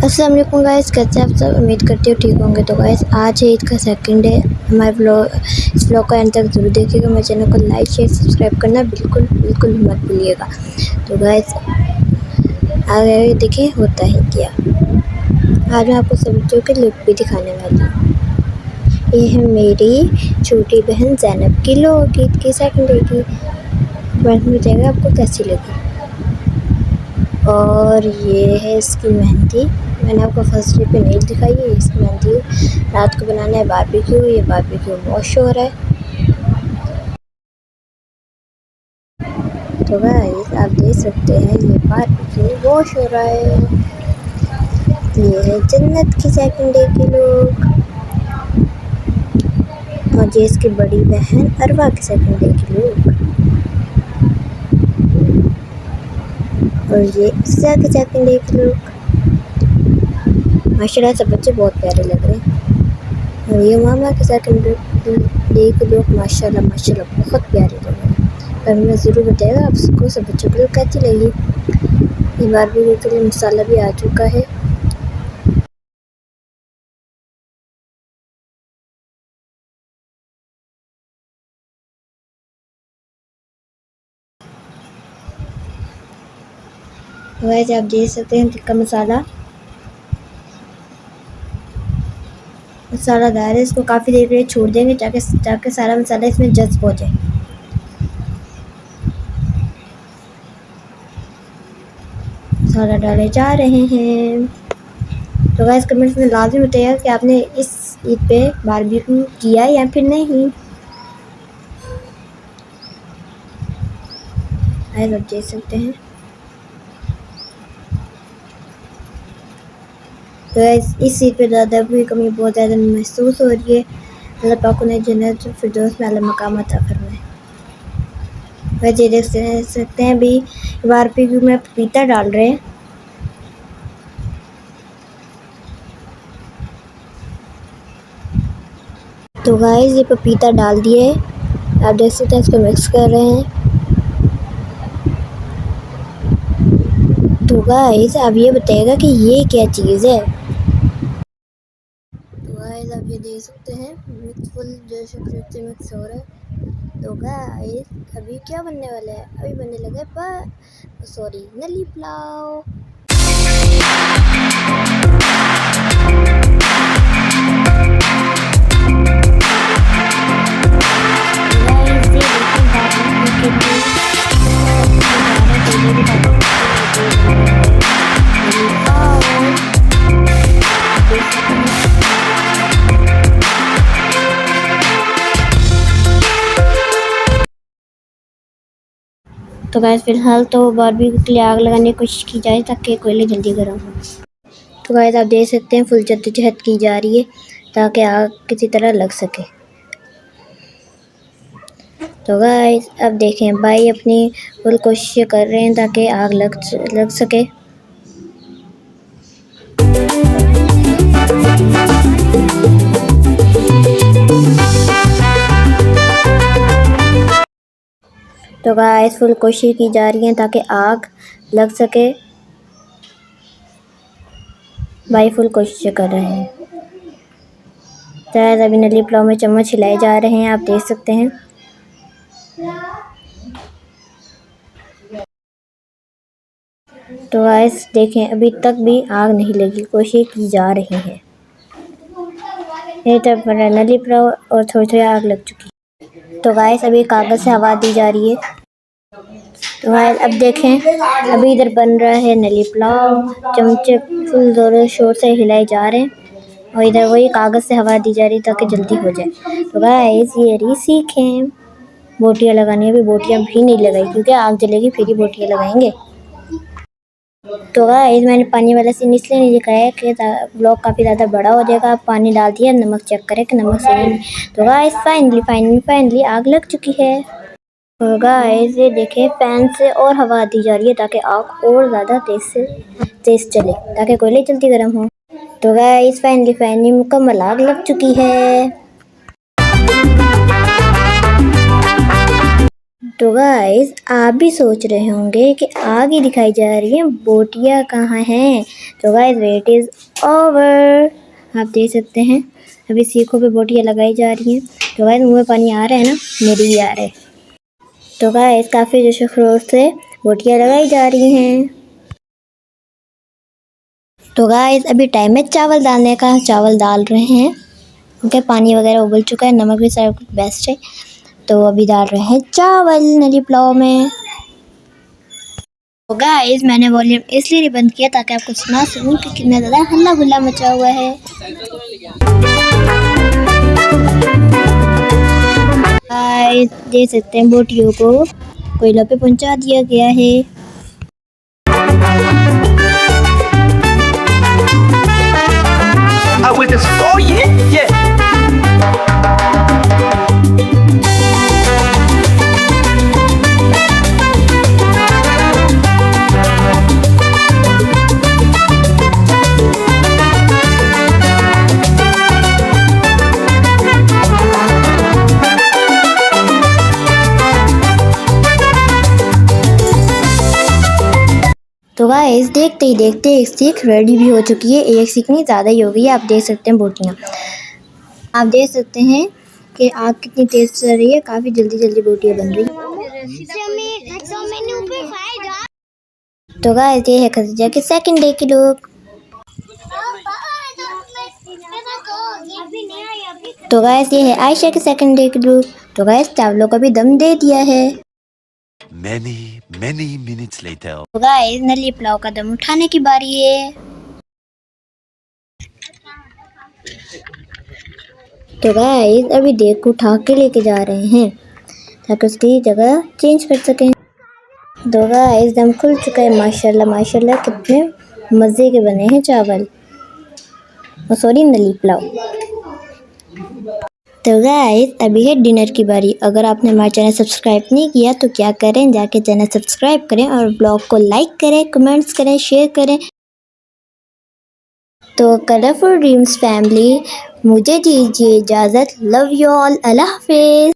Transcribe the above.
अस्सलाम वालेकुम गाइस, कैसे आप सब? उम्मीद करती हूँ ठीक होंगे। तो गाइस आज है ईद का सेकंड डे। हमारे इस व्लॉग को एंड तक जरूर देखिएगा। मेरे चैनल को लाइक शेयर सब्सक्राइब करना बिल्कुल बिल्कुल मत भूलिएगा। तो गाइस आगे देखिए होता है क्या। आज मैं आपको सब्जियों के लुक भी दिखाने वाली हूँ। ये है मेरी छोटी बहन ज़ैनब की लोग ईद की सेकंड डे की। कमेंट में बताइएगा आपको कैसी लगी। और ये है इसकी मेहंदी। मैंने आपको फर्स्ट डे पे नहीं दिखाई है। इसकी मेहंदी रात को बनाना है बारबेक्यू। ये बारबेक्यू वॉश हो रहा है। तो गाइस आप देख सकते हैं ये बारबेक्यू वॉश हो रहा है। ये है जन्नत की सेकंड डे के लोग। और ये इसकी बड़ी बहन अरवा की सेकंड डे के लोग। और ये ईसा के सेकंड डे के लोग। माशाल्लाह सब बच्चे बहुत प्यारे लग रहे हैं। और ये मामा के सेकंड डे के लोग माशाल्लाह माशाल्लाह बहुत प्यारे लग रहे हैं। और मैं ज़रूर बताइएगा आपको सब बच्चों को कैसी लगी। ये बारबेक्यू के लिए मसाला भी आ चुका है। वैसे आप देख सकते हैं टिक्का मसाला मसालादार है। इसको काफ़ी देर के लिए छोड़ देंगे ताकि सारा मसाला इसमें जज्ब हो जाए। मसाला डाले जा रहे हैं। तो गाइस कमेंट्स में लाजमी बताइएगा कि आपने इस ईद पे बारबेक्यू किया या फिर नहीं। गाइस आप देख सकते हैं। तो इस ईद पे दादा की कमी बहुत ज़्यादा महसूस हो रही है। अल्लाह पाक ने जन्नत फिरदौस में आला मकाम अता फरमाए। वैसे देख सकते हैं अभी बारबेक्यू में पपीता डाल रहे हैं। तो गाइस ये पपीता डाल दिए। आप देख सकते हैं इसको मिक्स कर रहे हैं। तो गाइस आप ये बताइएगा कि ये क्या चीज़ है। तो गाइस आप ये देख सकते हैं मिक्स फुल जो से मिक्स हो रहा है। तो गाइस अभी क्या बनने वाला है? अभी बनने लगा है नली पुलाव। तो गाइस फिलहाल तो बारबेक्यू के लिए आग लगाने की कोशिश की जाए ताकि कोयले जल्दी गर्म हो। तो गाइस आप देख सकते हैं फुल जद्दोजहद की जा रही है ताकि आग किसी तरह लग सके। तो गाइस अब देखें भाई अपनी फुल कोशिश कर रहे हैं ताकि आग लग सके। तो गाइस फुल कोशिश की जा रही है ताकि आग लग सके। भाई फुल कोशिश कर रहे हैं। शायद अभी नली पुलाव में चम्मच हिलाए जा रहे हैं। आप देख सकते हैं। तो गाइस देखें अभी तक भी आग नहीं लगी, कोशिश की जा रही है। ये तब नली पुलाव और थोड़ी आग लग चुकी है। तो गाइस अभी कागज़ से हवा दी जा रही है। तो गाइस अब देखें अभी इधर बन रहा है नली पुलाव। चमचे फुल जोरों शोर से हिलाए जा रहे हैं और इधर वही कागज़ से हवा दी जा रही है ताकि जल्दी हो जाए। तो गाइस ये रही सीखें बोटियाँ लगानी है। अभी बोटियाँ भी नहीं लगाई क्योंकि आग जलेगी फिर ही बोटियाँ लगाएंगे। तो गाइस मैंने पानी वाला सीन इसलिए नहीं दिखाया कि ब्लॉग काफ़ी ज़्यादा बड़ा हो जाएगा। आप पानी डाल दिया, नमक चेक करें कि नमक सही नहीं। तो गाइस फाइनली आग लग चुकी है। तो गाइस ये देखें फैन से और हवा दी जा रही है ताकि आग और ज़्यादा तेज़ चले ताकि कोयले जल्दी गर्म हो। तो गाइस फाइनली मुकम्मल आग लग चुकी है। तो गाइस आप भी सोच रहे होंगे कि आगे दिखाई जा रही है बोटियाँ कहाँ हैं। तो गाइस वेट इज़ ओवर। आप देख सकते हैं अभी सीखों पे बोटियाँ लगाई जा रही हैं। तो गाइस मुँह में पानी आ रहा है ना, मेरे भी आ रहा है। तो गाइस काफ़ी जोश खरोश से बोटियाँ लगाई जा रही हैं। तो गाइस अभी टाइम है चावल डालने का। चावल डाल रहे हैं, ओके। पानी वगैरह उबल चुका है, नमक भी सारा कुछ बेस्ट है। तो अभी डाल रहे हैं चावल नली पुलाव में। तो गाइस मैंने वॉल्यूम इसलिए बंद किया ताकि आपको सुना सकूं कि कितना ज़्यादा हल्ला गुल्ला मचा हुआ है। गाइस देख सकते हैं बोटियों को कोयला पे पहुंचा दिया गया है। तो गाइस देखते ही देखते एक सीख रेडी भी हो चुकी है। एक सीख नहीं ज़्यादा ही हो गई है। आप देख सकते हैं बोटियाँ, आप देख सकते हैं कि आग कितनी तेज़ चल रही है। काफ़ी जल्दी जल्दी बोटियाँ बन रही हैं। तो गाइस ये है खदीजा के सेकंड डे के लोग। तो गाइस ये है आयशा के सेकंड डे के लोग। तो गाइस चावलों का भी दम दे दिया है। Many minutes later. तो गाइस नली पुलाव का दम उठाने की बारी है। तो गाइस अभी देख उठा के लेके जा रहे हैं ताकि उसकी जगह चेंज कर सकें। तो गाइस दम खुल चुका है। माशाल्लाह माशाल्लाह कितने मज़े के बने हैं चावल, और सॉरी नली पुलाव। तो गाइस अभी है डिनर की बारी। अगर आपने हमारा चैनल सब्सक्राइब नहीं किया तो क्या करें, जाके चैनल सब्सक्राइब करें और ब्लॉग को लाइक करें, कमेंट्स करें, शेयर करें। तो कलरफुल ड्रीम्स फैमिली मुझे दीजिए इजाज़त। लव यू ऑल, अल्लाह हाफिज़।